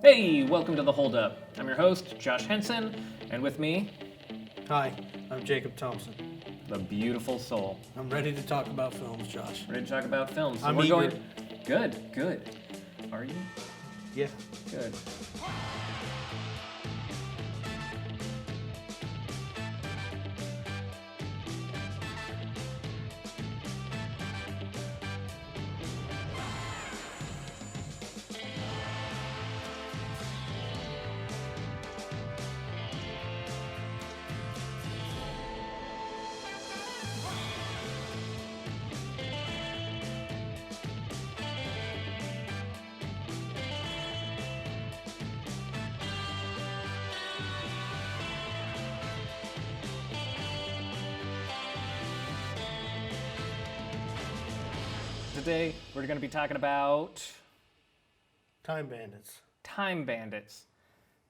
Hey, welcome to The Hold Up. I'm your host, Josh Henson, and with me, Hi, I'm Jacob Thompson. the beautiful soul. I'm ready to talk about films, Josh. Ready to talk about films. So I'm we're eager. going. Good. Are you? Yeah. Good. Today, we're going to be talking about Time Bandits. Time Bandits.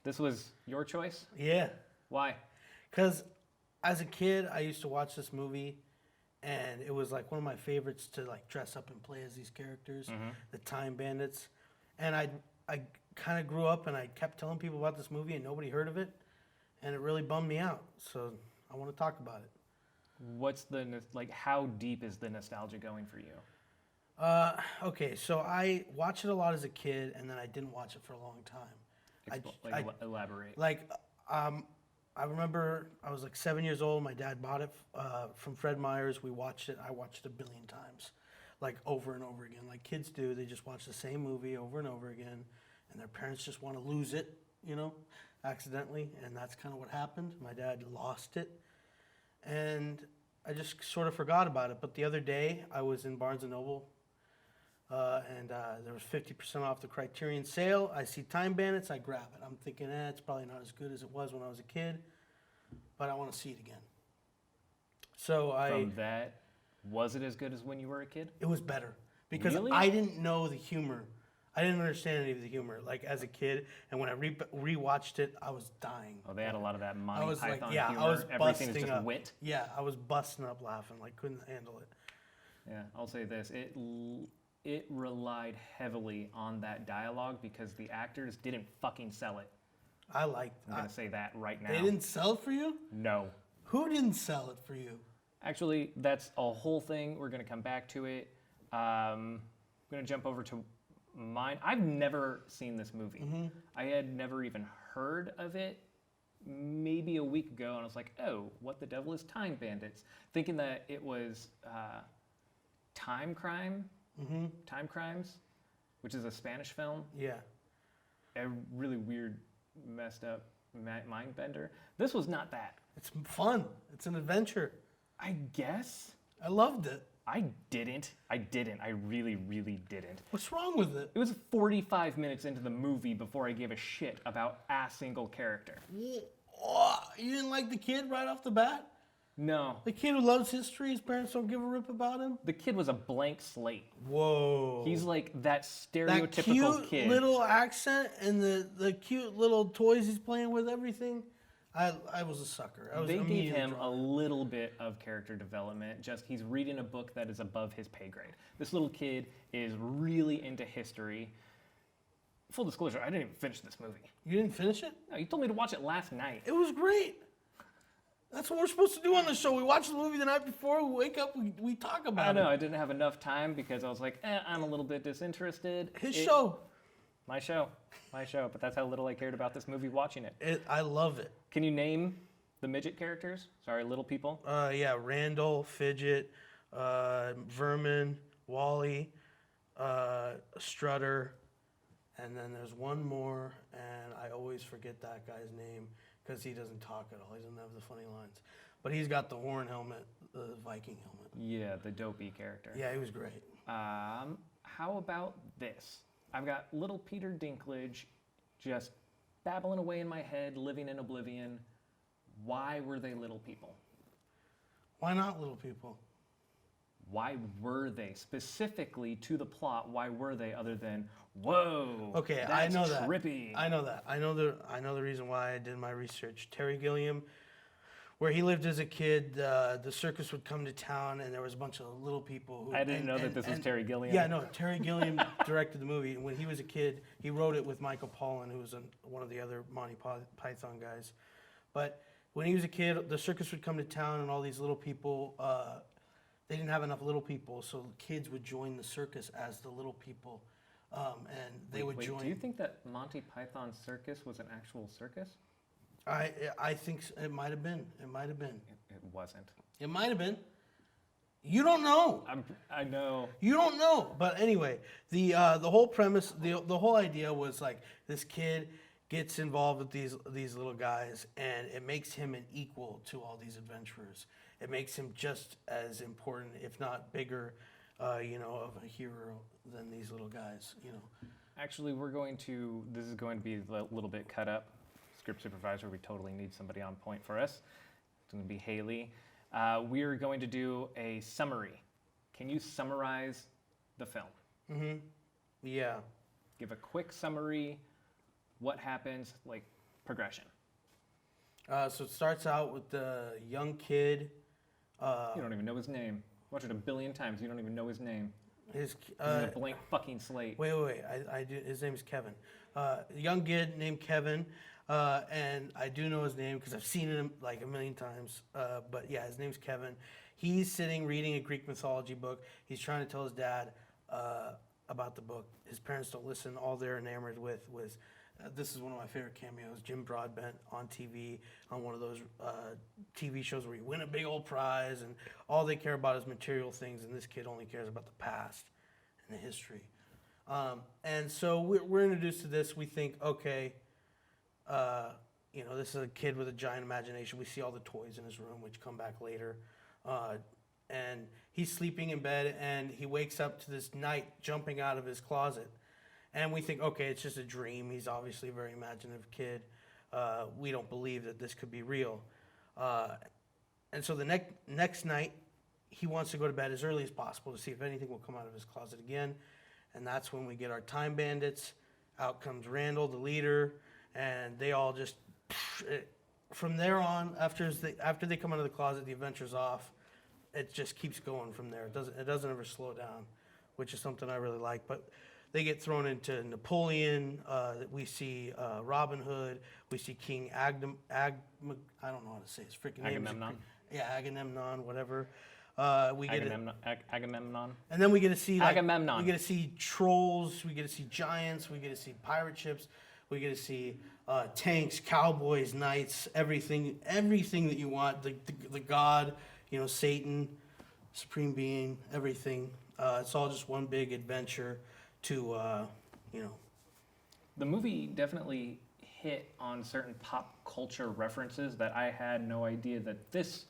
This was your choice? Yeah. Why? Because as a kid, I used to watch this movie, and it was like one of my favorites to like dress up and play as these characters, the Time Bandits. And I kind of grew up and I kept telling people about this movie and nobody heard of it, and it really bummed me out. So I want to talk about it. How deep is the nostalgia going for you? Okay, so I watched it a lot as a kid, and then I didn't watch it for a long time. Elaborate. I remember I was like 7 years old. My dad bought it from Fred Meyer's. We watched it. I watched it a billion times, like over and over again, like kids do. They just watch the same movie over and over again, and their parents just want to lose it, accidentally, and that's kind of what happened. My dad lost it, and I just sort of forgot about it. But the other day, I was in Barnes & Noble, and there was 50% off the Criterion sale. I see Time Bandits, I grab it. I'm thinking, it's probably not as good as it was when I was a kid, but I want to see it again. From that, was it as good as when you were a kid? It was better because Really? I didn't know the humor. I didn't understand any of the humor, like as a kid. And when I rewatched it, I was dying. Oh, they had a lot of that Monty I was Python like, yeah, humor. I was Everything busting is just up. wit. Yeah, I was busting up laughing, like couldn't handle it. Yeah, I'll say this. It relied heavily on that dialogue because the actors didn't fucking sell it. I liked. I'm going to say that right now. They didn't sell it for you? No. Who didn't sell it for you? Actually, that's a whole thing. We're going to come back to it. I'm going to jump over to mine. I've never seen this movie. I had never even heard of it maybe a week ago, and I was like, oh, what the devil is Time Bandits? Thinking that it was Time Crimes, which is a Spanish film. Yeah. A really weird, messed up mind bender. This was not that. It's fun. It's an adventure. I guess. I loved it. I didn't. I really, really didn't. What's wrong with it? It was 45 minutes into the movie before I gave a shit about a single character. Oh, you didn't like the kid right off the bat? No. The kid who loves history, his parents don't give a rip about him? The kid was a blank slate. Whoa. He's like that stereotypical that cute kid. little accent and the cute little toys he's playing with, everything. I was a sucker. They gave him a little bit of character development. Just he's reading a book that is above his pay grade. This little kid is really into history. Full disclosure, I didn't even finish this movie. You didn't finish it? No, you told me to watch it last night. It was great. That's what we're supposed to do on the show. We watch the movie the night before, we wake up, we talk about it. I know, I didn't have enough time because I was like, I'm a little bit disinterested. His show. My show, but that's how little I cared about this movie watching it. I love it. Can you name the midget characters? Sorry, little people. Yeah, Randall, Fidget, Vermin, Wally, Strutter, and then there's one more, and I always forget that guy's name because he doesn't talk at all. He doesn't have the funny lines. But he's got the horn helmet, the Viking helmet. Yeah, the dopey character. Yeah, he was great. How about this? I've got little Peter Dinklage just babbling away in my head, living in oblivion. Why were they little people? Why not little people? Why were they? Specifically to the plot, why were they other than, whoa, okay, that's I know that. trippy. I know that. I know the reason why I did my research. Terry Gilliam where he lived as a kid, the circus would come to town, and there was a bunch of little people. Who, I didn't know that this was Terry Gilliam. Yeah, no, Terry Gilliam directed the movie. And when he was a kid, he wrote it with Michael Palin, who was one of the other Monty Python guys. But when he was a kid, the circus would come to town, and all these little people, they didn't have enough little people, so kids would join the circus as the little people, and they would join. Do you think that Monty Python Circus was an actual circus? I think it might have been. It might have been. It wasn't. It might have been. You don't know. I know. You don't know. But anyway, the whole premise, the whole idea was like this kid gets involved with these little guys, and it makes him an equal to all these adventurers. It makes him just as important, if not bigger, of a hero than these little guys. Actually, this is going to be a little bit cut up. Script supervisor, we totally need somebody on point for us. It's going to be Haley. We're going to do a summary. Can you summarize the film? Mm-hmm. Yeah. Give a quick summary. What happens, like progression. So it starts out with the young kid. You don't even know his name. Watch it a billion times. You don't even know his name. He's a blank fucking slate. Wait. I do. His name is Kevin. A young kid named Kevin, and I do know his name because I've seen him like a million times. But yeah, his name's Kevin. He's sitting reading a Greek mythology book. He's trying to tell his dad about the book. His parents don't listen. All they're enamored with was. This is one of my favorite cameos, Jim Broadbent on TV, on one of those TV shows where you win a big old prize, and all they care about is material things, and this kid only cares about the past and the history. And so we're introduced to this. We think, okay, this is a kid with a giant imagination. We see all the toys in his room, which come back later. And he's sleeping in bed, and he wakes up to this knight jumping out of his closet. And we think, okay, it's just a dream. He's obviously a very imaginative kid. We don't believe that this could be real. And so the next night, he wants to go to bed as early as possible to see if anything will come out of his closet again. And that's when we get our Time Bandits. Out comes Randall, the leader, and they all just, from there on, after they come out of the closet, the adventure's off. It just keeps going from there. It doesn't ever slow down, which is something I really like. But they get thrown into Napoleon. We see Robin Hood. We see King I don't know how to say his freaking name. Agamemnon. Agamemnon, whatever. Agamemnon. And then we get to see Agamemnon. We get to see trolls. We get to see giants. We get to see pirate ships. We get to see tanks, cowboys, knights, everything that you want. The god, Satan, supreme being, everything. It's all just one big adventure. The movie definitely hit on certain pop culture references that I had no idea that this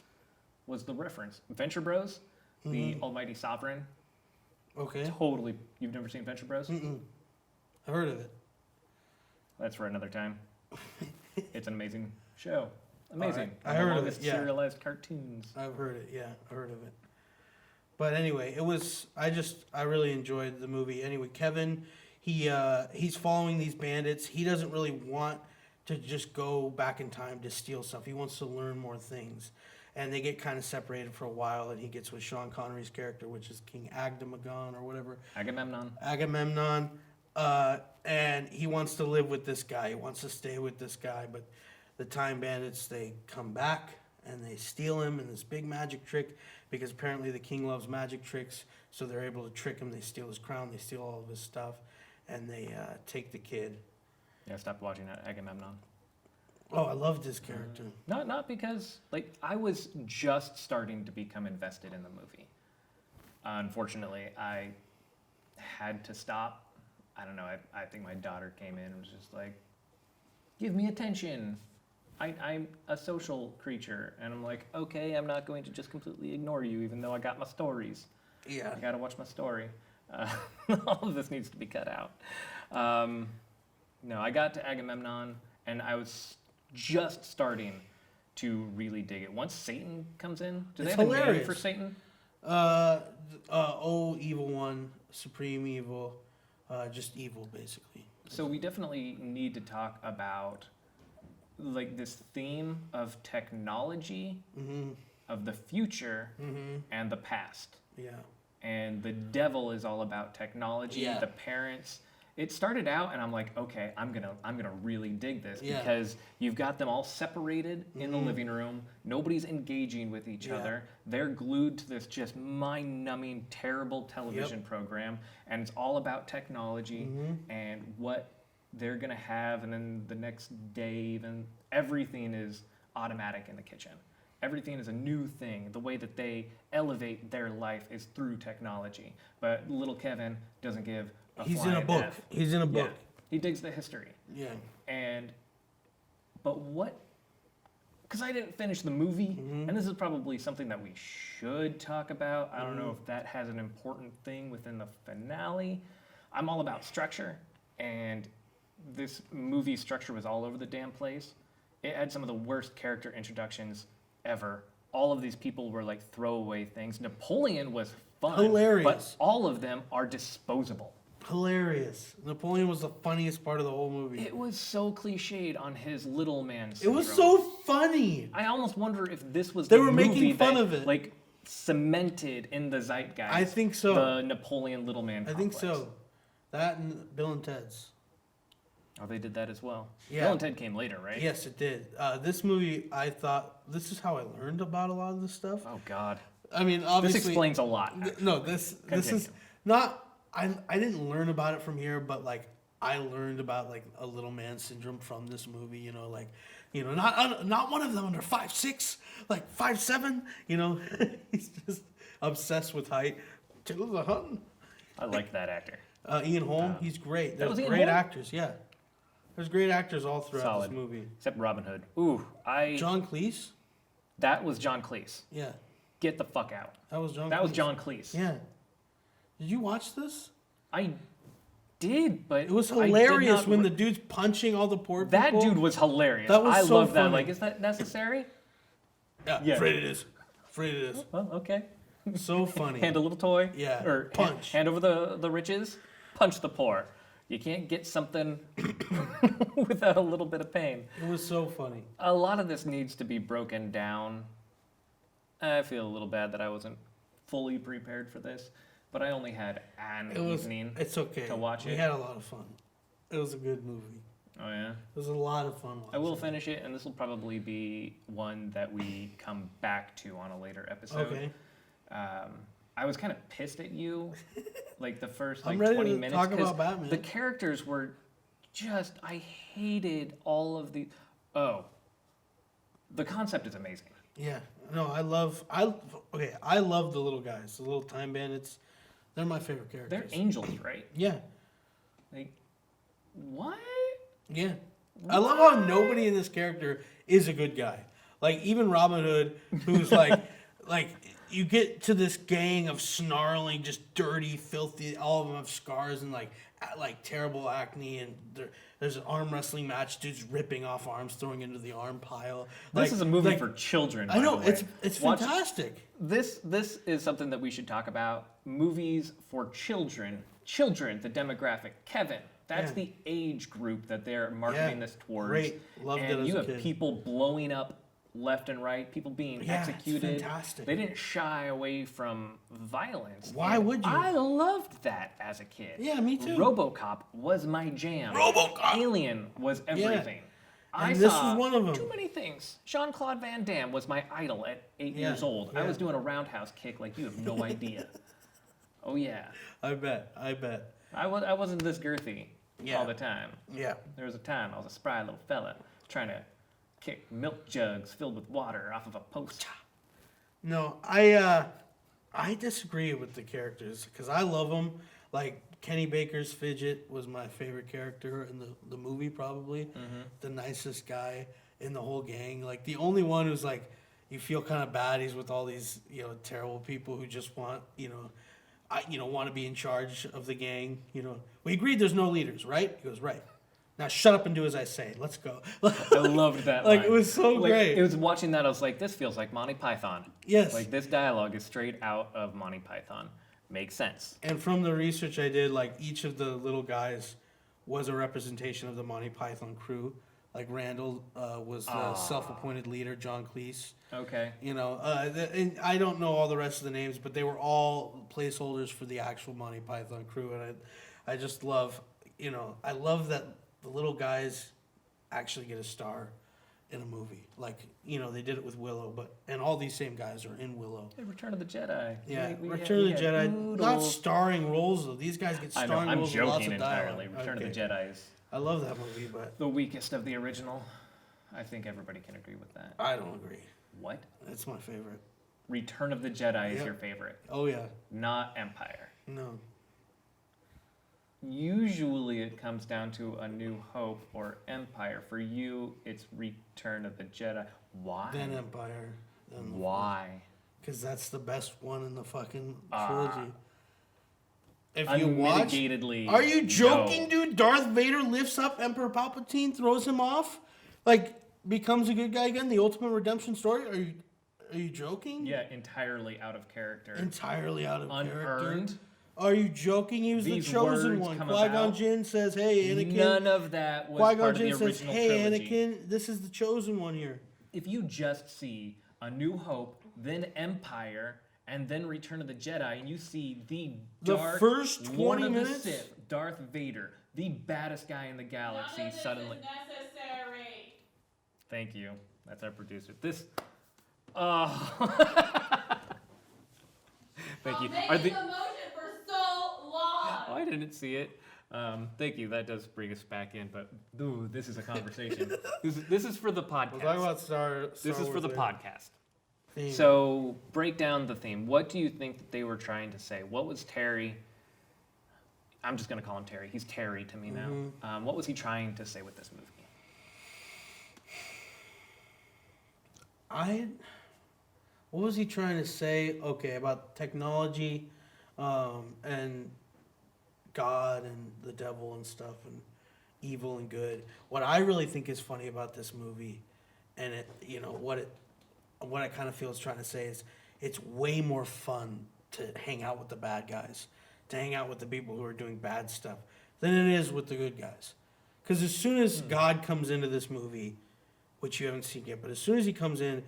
was the reference. Venture Bros, the Almighty Sovereign. Okay. Totally. You've never seen Venture Bros? Mm-mm. I've heard of it. That's for another time. It's an amazing show. Amazing. Right. I heard of it. Yeah. Serialized cartoons. I've heard it. Yeah, I heard of it. But anyway, I really enjoyed the movie. Anyway, Kevin, he's following these bandits. He doesn't really want to just go back in time to steal stuff. He wants to learn more things. And they get kind of separated for a while, and he gets with Sean Connery's character, which is King Agamemnon or whatever. Agamemnon. And he wants to live with this guy. He wants to stay with this guy. But the Time Bandits, they come back, and they steal him in this big magic trick, because apparently the king loves magic tricks, so they're able to trick him. They steal his crown, they steal all of his stuff, and they take the kid. Yeah, stop watching Agamemnon. Oh, I loved his character. Not because, I was just starting to become invested in the movie. Unfortunately, I had to stop. I don't know, I think my daughter came in and was just like, give me attention. I'm a social creature, and I'm like, okay, I'm not going to just completely ignore you, even though I got my stories. Yeah. I gotta watch my story. All of this needs to be cut out. No, I got to Agamemnon, and I was just starting to really dig it. Once Satan comes in, do they have a name for Satan? Evil one, supreme evil, just evil, basically. So we definitely need to talk about like this theme of technology, Mm-hmm. of the future, Mm-hmm. and the past. Yeah. And the devil is all about technology, Yeah. the parents. It started out, and I'm like, okay, I'm gonna really dig this Yeah. because you've got them all separated in the Mhm. living room. Nobody's engaging with each Yeah. other. They're glued to this just mind-numbing, terrible television program, and it's all about technology Mhm. and what they're gonna have, and then the next day, even everything is automatic in the kitchen. Everything is a new thing. The way that they elevate their life is through technology. But little Kevin doesn't give a He's in flying a book. F. He's in a book. Yeah, he digs the history. Yeah. But what? Because I didn't finish the movie, Mhm. and this is probably something that we should talk about. I don't know Mhm. if that has an important thing within the finale. I'm all about structure, and this movie structure was all over the damn place. It had some of the worst character introductions ever. All of these people were like throwaway things. Napoleon was fun, Hilarious. but all of them are disposable. Hilarious. Napoleon was the funniest part of the whole movie. It was so cliched on his little man It syndrome. was so funny. I almost wonder if this was They the were movie making fun that, of it. like, cemented in the zeitgeist. I think so. The Napoleon little man I complex. think so. That and Bill and Ted's. Oh, they did that as well. Yeah. Bill and Ted came later, right? Yes, it did. This movie, I thought, this is how I learned about a lot of this stuff. Oh God. I mean, obviously. This explains a lot. No, this is Continue. not. I didn't learn about it from here, but like I learned about like a little man syndrome from this movie. You know, like not one of them under 5'6", like 5'7". You know, he's just obsessed with height. Till the hunting. I like that actor. Ian Holm, he's great. There's was Ian great Holm? actors. Yeah, there's great actors all throughout Solid. this movie. Except Robin Hood. Ooh, John Cleese. that was John Cleese. Yeah, Get the fuck out. that was John. That was Cleese. John Cleese. Yeah. Did you watch this? I did, but It was I did hilarious not when re- the dude's punching all the poor that people. dude was hilarious. That was I so love that. funny. Like, is that necessary? Yeah, Yeah. afraid it is. Afraid it is. Well, okay. So funny. Hand a little toy. Yeah, Or punch. Hand over the riches. Punch the poor. You can't get something without a little bit of pain. It was so funny. A lot of this needs to be broken down. I feel a little bad that I wasn't fully prepared for this, but I only had an evening. It's okay. to watch We it. had a lot of fun. It was a good movie. Oh yeah. It was a lot of fun. I will watching finish it, and this will probably be one that we come back to on a later it. episode. Okay. I was kind of pissed at you, like the first I'm like ready 20 to minutes, talk 'cause about Batman. the characters were just. I hated all of the. Oh. The concept is amazing. Yeah. No, I love the little guys, the little Time Bandits. They're my favorite They're characters. angels, right? Yeah. Like, what? Yeah. I love how nobody in this character is a good guy. Like even Robin Hood, who's like you get to this gang of snarling, just dirty, filthy. All of them have scars and like terrible acne, and there's an arm wrestling match. Dudes ripping off arms, throwing into the arm pile. This is a movie for children. I know by the way. it's Watch- fantastic. This is something that we should talk about. Movies for children. Children, the demographic. Kevin, that's Yeah. the age group that they're marketing this towards. Great. Loved it and as you a have kid. people blowing up left and right, people being Yeah, it's executed. fantastic. They didn't shy away from violence. Why and would you? I loved that as a kid. Yeah, me too. RoboCop was my jam. RoboCop. Alien was everything. I And this saw was one of 'em. too many things. Jean-Claude Van Damme was my idol at 8 Yeah, years old. I yeah. was doing a roundhouse kick like you have no idea. Oh yeah. I bet. I wasn't this girthy Yeah. all the time. Yeah. There was a time I was a spry little fella trying to kick milk jugs filled with water off of a post. No, I disagree with the characters because I love them. Like Kenny Baker's Fidget was my favorite character in the movie, probably the nicest guy in the whole gang. Like the only one who's like you feel kind of bad. He's with all these terrible people who just want want to be in charge of the gang. We agreed there's no leaders, right? He goes right. Now shut up and do as I say. Let's go. I loved that Like, line. it was so great. It was watching that, I was like, this feels like Monty Python. Yes. Like, this dialogue is straight out of Monty Python. Makes sense. And from the research I did, like each of the little guys was a representation of the Monty Python crew. Like Randall was the self-appointed leader, John Cleese. Okay. You know, and I don't know all the rest of the names, but they were all placeholders for the actual Monty Python crew, and I just love, you know, I love that the little guys actually get a star in a movie. Like, you know, they did it with Willow, and all these same guys are in Willow. Hey, Return of the Jedi. Yeah, We Return of the had Jedi, Oodles. not starring roles though. These guys get I starring know, I'm roles with lots joking of dialogue. entirely. Return of the Jedi is I love that movie, but the weakest of the original. I think everybody can agree with that. I don't agree. What? It's my favorite. Return of the Jedi is Yep. your favorite, Oh yeah, not Empire. no. Usually it comes down to A New Hope or Empire. For you, it's Return of the Jedi. Why? Then Empire. Then Why? Because that's the best one in the fucking trilogy. If you Unmitigatedly. watch, are you joking, no. dude? Darth Vader lifts up Emperor Palpatine, throws him off, like becomes a good guy again. The ultimate redemption story. Are you joking? Yeah, entirely out of character. Entirely out of character. Unearned. Are you joking? He was These the chosen words one. come Qui-Gon about. Jinn says, "Hey, Anakin." None of that was Qui-Gon part of the Jinn says, original "Hey, trilogy. Anakin, this is the chosen one here." If you just see A New Hope, then Empire, and then Return of the Jedi, and you see the dark first Lord 20 of minutes? the Sith, Darth Vader, the baddest guy in the galaxy, None of this suddenly. is necessary. Thank you. That's our producer. This. Oh. Thank you. I'm Are making the- the motion for so long. Oh, I didn't see it. Thank you. That does bring us back in, but ooh, this is a conversation. this is for the podcast. We'll talk about Star This is for Wars the later. podcast. Theme. So break down the theme. What do you think that they were trying to say? What was Terry? I'm just gonna call him Terry. He's Terry to me now. Mm-hmm. What was he trying to say with this movie? What was he trying to say? Okay, about technology, and God and the devil and stuff, and evil and good. What I really think is funny about this movie, and it, you know, what I kind of feel it's trying to say is, it's way more fun to hang out with the bad guys, to hang out with the people who are doing bad stuff, than it is with the good guys. Because as soon as God comes into this movie, which you haven't seen yet, but as soon as he comes in,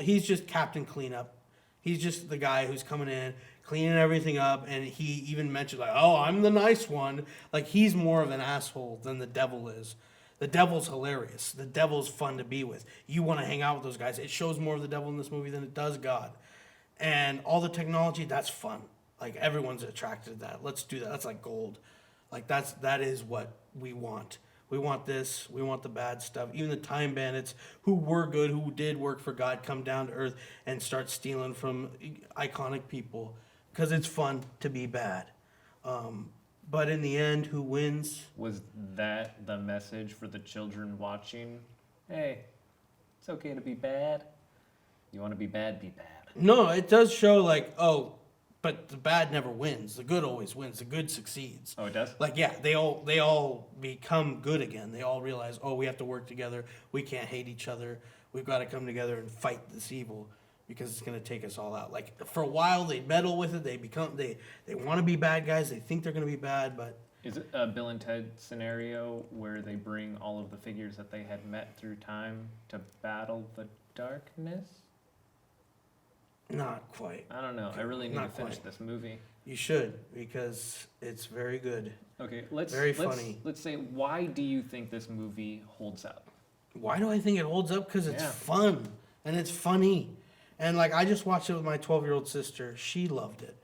he's just Captain Cleanup. He's just the guy who's coming in, cleaning everything up, and he even mentioned, like, oh, I'm the nice one. Like, he's more of an asshole than the devil is. The devil's hilarious. The devil's fun to be with. You want to hang out with those guys. It shows more of the devil in this movie than it does God. And all the technology, that's fun. Like, everyone's attracted to that. Let's do that. That's like gold. Like, that is what we want. We want this. We want the bad stuff. Even the Time Bandits, who were good, who did work for God, come down to Earth and start stealing from iconic people. Because it's fun to be bad. But in the end, who wins? Was that the message for the children watching? Hey, it's okay to be bad. You want to be bad, be bad. No, it does show, like, oh, but the bad never wins. The good always wins. The good succeeds. Oh, it does? Like, yeah, they all become good again. They all realize, oh, we have to work together. We can't hate each other. We've got to come together and fight this evil because it's going to take us all out. Like, for a while, they meddle with it. They want to be bad guys. They think they're going to be bad, but Is it a Bill and Ted scenario where they bring all of the figures that they had met through time to battle the darkness? not quite. I don't know. I really need Not to finish quite. this movie. You should, because it's very good. Okay, Very funny. Let's say, why do you think this movie holds up? Why do I think it holds up? Because it's Yeah. fun and it's funny. And like, I just watched it with my 12-year-old sister. She loved it.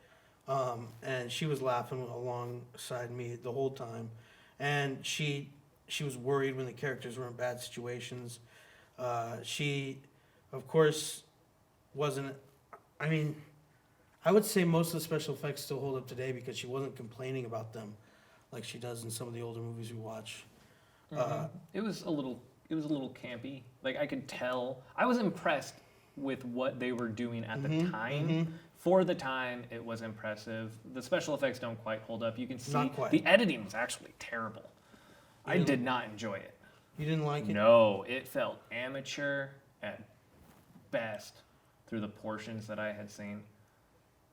And she was laughing alongside me the whole time. And she was worried when the characters were in bad situations. She, of course, wasn't. I mean, I would say most of the special effects still hold up today because she wasn't complaining about them like she does in some of the older movies we watch. It was a little campy. Like, I could tell. I was impressed with what they were doing at the time. For the time, it was impressive. The special effects don't quite hold up. You can see Not quite. the editing was actually terrible. I did not enjoy it. You didn't like it? No, it felt amateur at best through the portions that I had seen.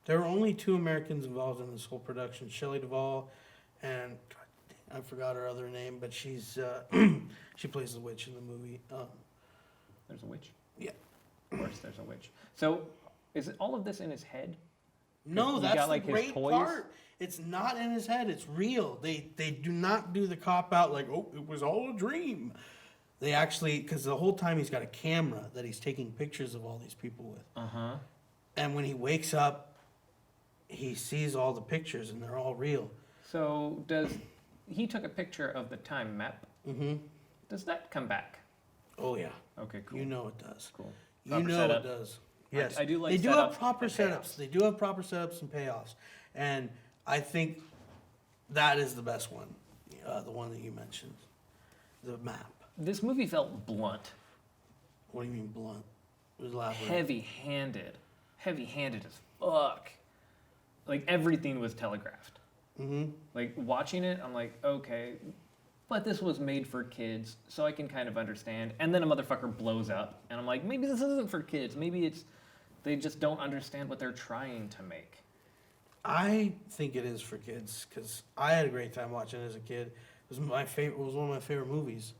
There were only 2 Americans involved in this whole production, Shelley Duvall and, God I forgot her other name, but she's she plays the witch in the movie. There's a witch? Yeah. Of course there's a witch. So, is all of this in his head? No, he that's got, the like, his great toys? part. It's not in his head. It's real. They do not do the cop out like, oh, it was all a dream. They actually, because the whole time he's got a camera that he's taking pictures of all these people with. Uh-huh. And when he wakes up, he sees all the pictures and they're all real. So, he took a picture of the time map. Mm-hmm. Does that come back? Oh, yeah. Okay, cool. You know it does. Cool. You Proper know setup. it does. Yes. I do like They do setups have proper and setups. payoffs. They do have proper setups and payoffs. And I think that is the best one. The one that you mentioned. The map. This movie felt blunt. What do you mean blunt? Elaborate. Heavy-handed. Heavy-handed as fuck. Like, everything was telegraphed. Mm-hmm. Like, watching it, I'm like, okay, but this was made for kids, so I can kind of understand. And then a motherfucker blows up, and I'm like, maybe this isn't for kids. Maybe they just don't understand what they're trying to make. I think it is for kids because I had a great time watching it as a kid. It was my favorite. It was one of my favorite movies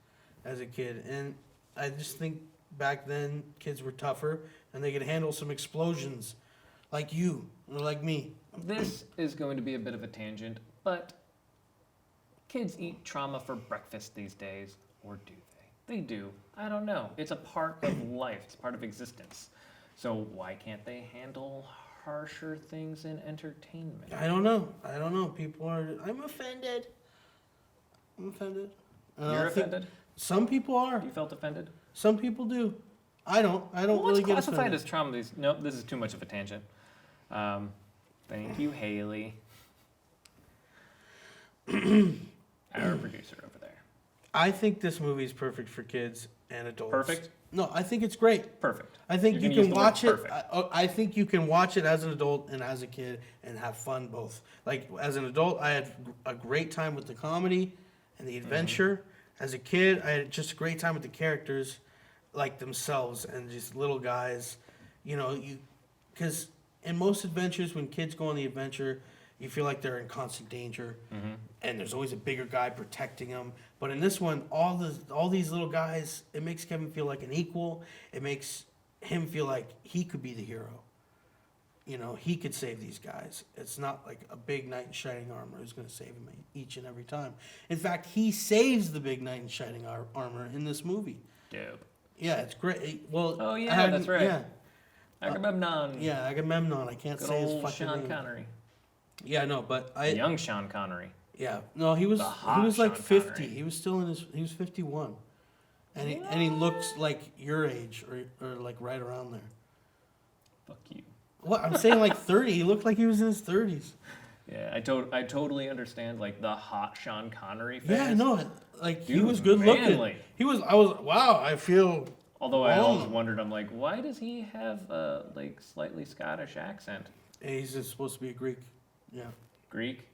as a kid, and I just think back then kids were tougher and they could handle some explosions, like you or like me. This is going to be a bit of a tangent, but kids eat trauma for breakfast these days, or do they? They do. I don't know. It's a part of life. It's part of existence. So why can't they handle harsher things in entertainment? I don't know. I don't know. People are. I'm offended. I'm offended. You're I think offended? Some people are. You felt offended? Some people do. I don't. I don't Well, really what's get classified offended. as trauma? Nope, this is too much of a tangent. Thank you, Haley. Our producer over there. I think this movie is perfect for kids and adults. Perfect? No, I think it's great. Perfect. I think You're you gonna use can the word watch it. perfect. I think you can watch it as an adult and as a kid and have fun both. Like as an adult, I had a great time with the comedy and the adventure. As a kid, I had just a great time with the characters, like themselves and just little guys. You know, because in most adventures, when kids go on the adventure, you feel like they're in constant danger, and there's always a bigger guy protecting them. But in this one, all these little guys, it makes Kevin feel like an equal. It makes him feel like he could be the hero. You know, he could save these guys. It's not like a big knight in shining armor who's going to save him each and every time. In fact, he saves the big knight in shining armor in this movie. Dope. Yeah, it's great. Well, Oh, yeah, that's right. Yeah, Agamemnon. yeah, Agamemnon. I can't Good say his old fucking Sean name. Connery. Yeah, no, but Young Sean Connery. Yeah, no, he was The hot like Sean 50. Connery. He was still he was 51, and he looks like your age or like right around there. Fuck you. What I'm saying, like 30. He looked like he was in his 30s. Yeah, I totally understand like the hot Sean Connery phase. Yeah, I know. Like he Dude was was good manly. looking. He was. I was. Wow. I feel. Although I Oh. always wondered, I'm like, why does he have a like slightly Scottish accent? He's just supposed to be a Greek. Yeah. Greek,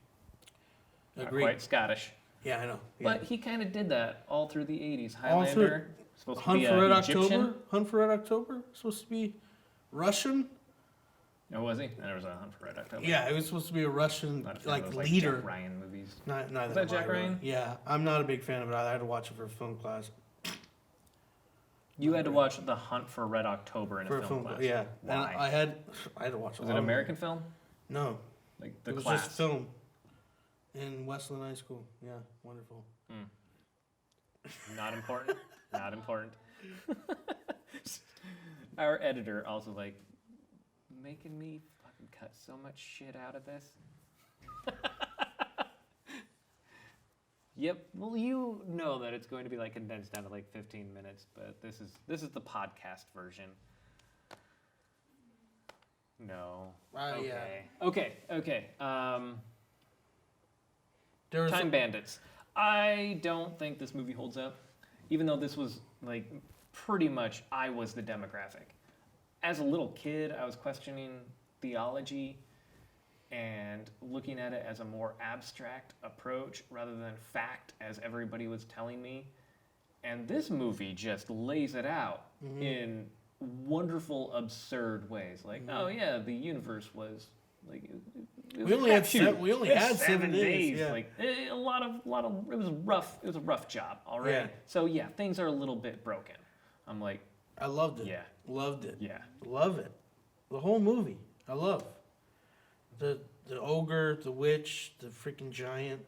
A not Greek. quite Scottish. Yeah, I know. Yeah. But he kind of did that all through the 80s. All through- Highlander, supposed to Hunt be for Red Egyptian. October. Hunt for Red October. Supposed to be Russian. Oh, was he? There was a Hunt for Red October. Yeah, it was supposed to be a Russian Not a fan like of those, leader. Jack Ryan movies. Neither that am I, Jack really. Ryan? Yeah, I'm not a big fan of it. I had to watch it for a film class. You had to watch The Hunt for Red October in For a film class. yeah. And Why? I had to watch. Was it an American film? No, Like the it was class. just film. In Westland High School. Yeah, wonderful. Not important. Not important. Our editor also like making me fucking cut so much shit out of this. Yep. Well, you know that it's going to be like condensed down to like 15 minutes, but this is the podcast version. No. Okay. Yeah. Okay. There was Time Bandits. I don't think this movie holds up, even though this was like pretty much I was the demographic. As a little kid, I was questioning theology and looking at it as a more abstract approach rather than fact as everybody was telling me. And this movie just lays it out in wonderful, absurd ways. Like, oh yeah, the universe was Like We only had It was 7 days. Yeah. Like a lot of. It was rough. It was a rough job. All right. Yeah. So yeah, things are a little bit broken. I'm like, I loved it. yeah, Loved it. yeah. Love it. The whole movie. I love. The ogre, the witch, the freaking giant,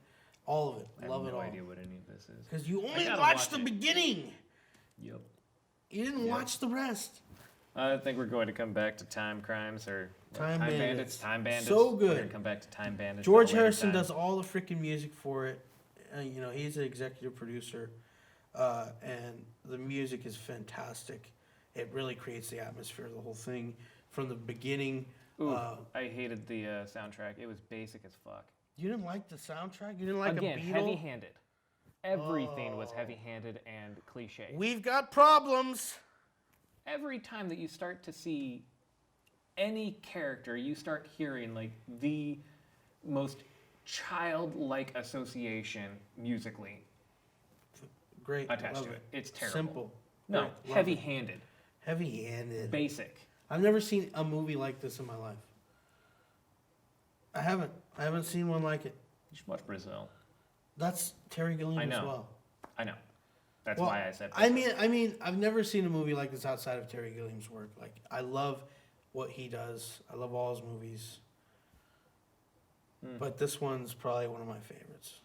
all of it. I Love have it no all. idea what any of this is. Because you only gotta watched watch the it. beginning. Yep. You didn't Yep. watch the rest. I think we're going to come back to Time Crimes or Time Bandits. Time Bandits. So We're good. gonna come back to Time Bandits. George at a later Harrison time. does all the freaking music for it. You know, he's the executive producer. And the music is fantastic. It really creates the atmosphere of the whole thing. From the beginning. Ooh, I hated the soundtrack. It was basic as fuck. You didn't like the soundtrack? You didn't like Again, a Beatle? heavy-handed. Everything was Oh. heavy-handed and cliche. We've got problems. Every time that you start to see any character, you start hearing like the most childlike association musically Great. attached love to it. it. It's terrible. Simple. No, Great, love it. heavy-handed, Heavy-handed. basic. I've never seen a movie like this in my life. I haven't seen one like it. You should watch Brazil. That's Terry Gilliam I as know. well. I know. That's Well, why I said. I Brazil. mean, I've never seen a movie like this outside of Terry Gilliam's work. Like, I love what he does. I love all his movies. Hmm. But this one's probably one of my favorites.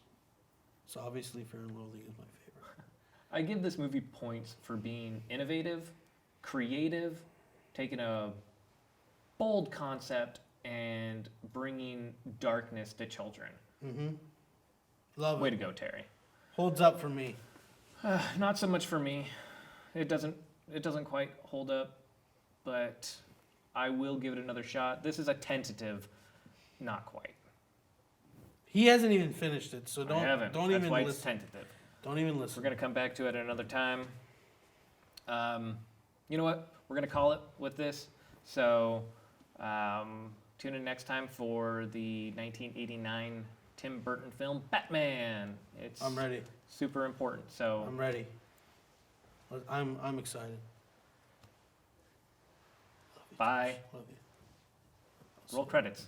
So obviously, Fear and Loathing is my favorite. I give this movie points for being innovative, creative, taking a bold concept and bringing darkness to children. Mm-hmm. Love Way it. to go, Terry. Holds up for me. Not so much for me. It doesn't quite hold up, but I will give it another shot. This is a tentative, not quite. He hasn't even finished it, so I haven't. don't That's even why it's listen. tentative. Don't even We're listen. gonna come back to it another time. You know what? We're gonna call it with this. So tune in next time for the 1989 Tim Burton film Batman. It's I'm ready. super important. So I'm ready. I'm excited. bye. Love you. Roll credits.